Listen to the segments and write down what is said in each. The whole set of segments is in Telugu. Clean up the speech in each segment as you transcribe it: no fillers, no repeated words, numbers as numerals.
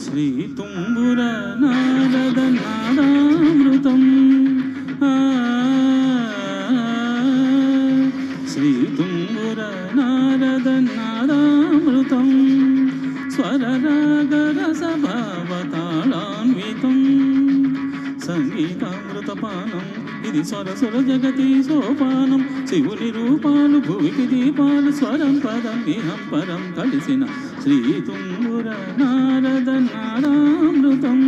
శ్రీ తుంబుర నారద నాదామృతం శ్రీ తుంబుర నారద నాదామృతం స్వరరాగరసభావతాళాన్వితం సంగీతామృతపానం ఇది స్వరసుర జగతి సోపానం శివుని రూపాలు భువికి దీపాలు స్వరం పదం ఇహం పరం కలిసిన శ్రీ తుంబుర నారద నాదామృతం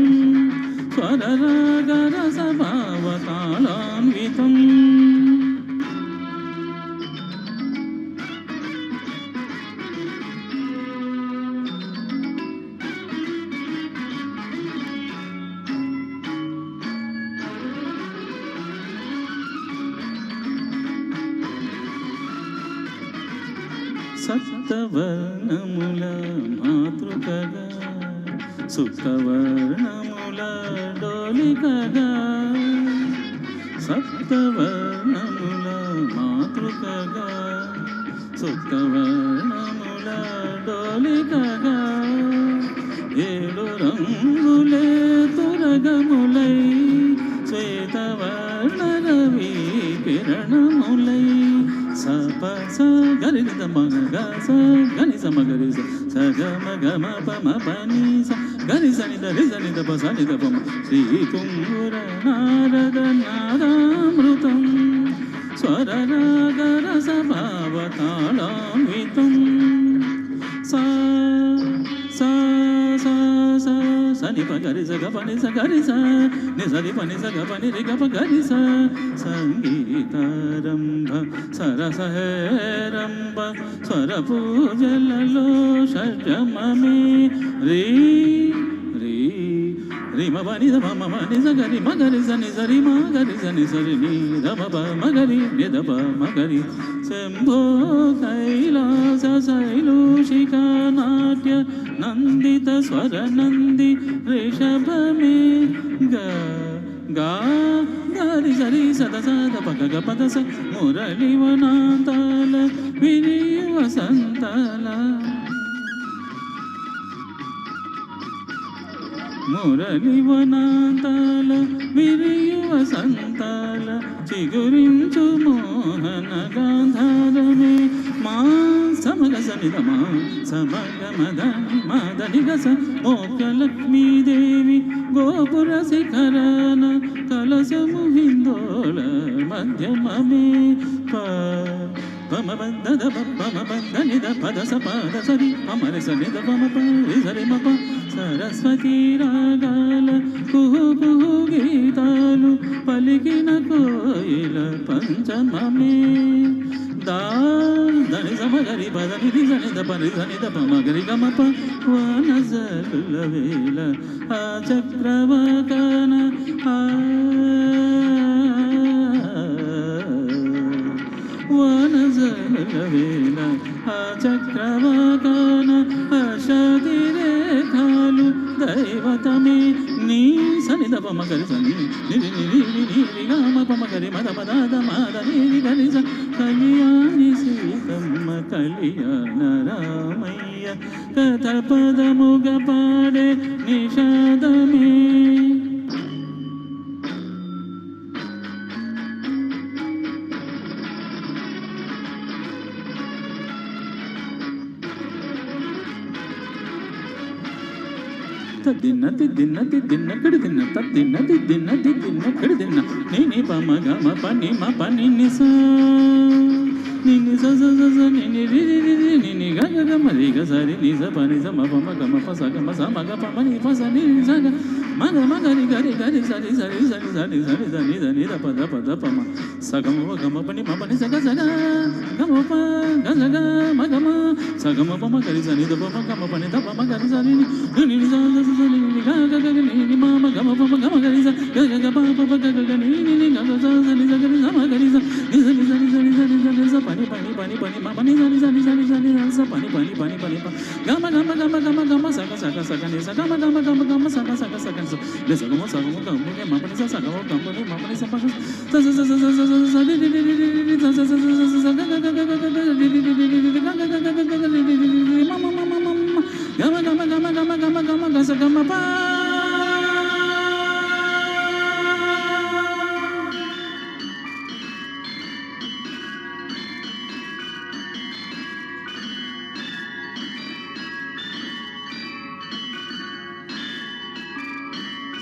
స్వరరాగరసభావతాళాన్వితం సప్తవర్ణముల మాతృకగా సుఖవర్ణముల డోలికగా సప్తవర్ణముల మాతృకగా సుఖవర్ణముల డోలికగా ఏడు రంగులే తురగములై శ్వేతవర్ణరవి కిరణములై సప స గరి ద మగ గ స గని స మగ రి స స గ మ గ మ ప మ ప ని స గరి స ని ద రి స ని ద ప స ని ద ప మ శ్రీ తుంబుర నారద నాదామృతం స్వరరాగరసభావతాళాన్వితం సా సా సా సా సని ప గరి స గ ప ని స గరి స ని స ని ప ని స గ ప ని రి గ ప గరి స సంగీతారంభ సరసహేరంభ స్వర పూజలలో షడ్జమమే రీ రీ రి మ ప ని ద ప మ మ ని స గరి మ గరి స ని స రి మ గరి స ని స రి ని ద మ ప మ గరి ని ద ప మ గరి శంభో కైలాస శైలూషిక నాట్య నందిత స్వర నంది రిషభమే గ గా గరి సరి సద సద పగ గ పద స మురళి వనాంతాల విరి వసంతాల మురళి వనాంతాల విరి వసంతాల చిగురించు మోహన గాంధారమే మా సమగ సనిధమా సమగ మదని మదని గస మోక్షలక్ష్మీదేవి గోపుర శిఖరాన కలశము హిందోళ మధ్యమమే పమ బంద ద పమ బంద నిద పద స పద సరి పమ రి స నిద పమ ప రి సరి మ ప సరస్వతి రాగాల కుహు కుహు గీతాలు పలికిన కోయిల పంచమమే దా దని సమ గరి పద నిధి స నిద ప రి స నిద పమ గరి గమ ప వనజలుల వేళ ఆ చక్రవాకన వనజలుల వేళ ఆ చక్రవాకన అషది రేఖాలు దైవతమే నీ సనిద పమ గరి సని నిరి నిరి నిరి గమ పమ గరి మద మద ద మద నిరి గరి స కళ్యాణి సీతమ్మ కళ్యాణ రామయ్య కథ పదముగ పాడే నిషాదమే తిన్న తిన్న తిన్న కడి తిన్న తిన్న తిన్న తిన్న కడి తిన్న నీ పమ గమ పని మ పని నిస నిని స స స నిని రి రి రి రి నిని గ గ గ మ రి గ స రి ని స ప ని స మ ప మ గ మ ప స గ మ స మ గ ప మ ని ప స ని స గ మ గ మ గ రి గ రి గ రి స రి స రి స రి స రి స రి స ని ద ని ద ప ద ప ద ప మ స గ మ గ మ ప ని మ ప ని స గ గ మ ప గ స గ మ గ మ స గ మ ప మ గ రి స ని ద ప మ గ మ ప ని ద ప మ గ రి స ని ని ని స స స ని ని గ గ గ ని ని మ మ గ మ ప మ గ మ గ రి స గ గ గ ప ప ప గ గ గ ని ని ని గ గ స స ని స గ రి స మ గ రి స ని స ని స ని స ని స ని స ని స ప ని ప ని ప ని ప ని మ ప ని స ని స ని స ని స ని స ప ని ప ని ప ని ప ని ప గ మ గ మ గ మ గ మ గ మ స గ స గ స గ ని స గ మ గ మ గ మ గ మ స గ స గ స గ ని స ని స గ మ స గ మ గ మ గ మ ప ని స స గ మ గ మ ని మ ప ని స ప స స స స స స స ని ని ని ని ని స స స స స స గ గ గ గ గ గ ని ని ని ని ని గ గ గ గ గ గ ని ని ని ని మ మ మ మ మ గ మ గ మ గ మ గ గమ గమ గమ గస గమ పా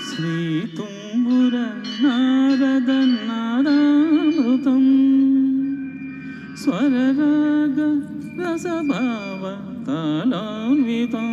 శ్రీ తుంబుర నారద నాదామృతం స్వరరాగ రసభావ తాళాన్వితం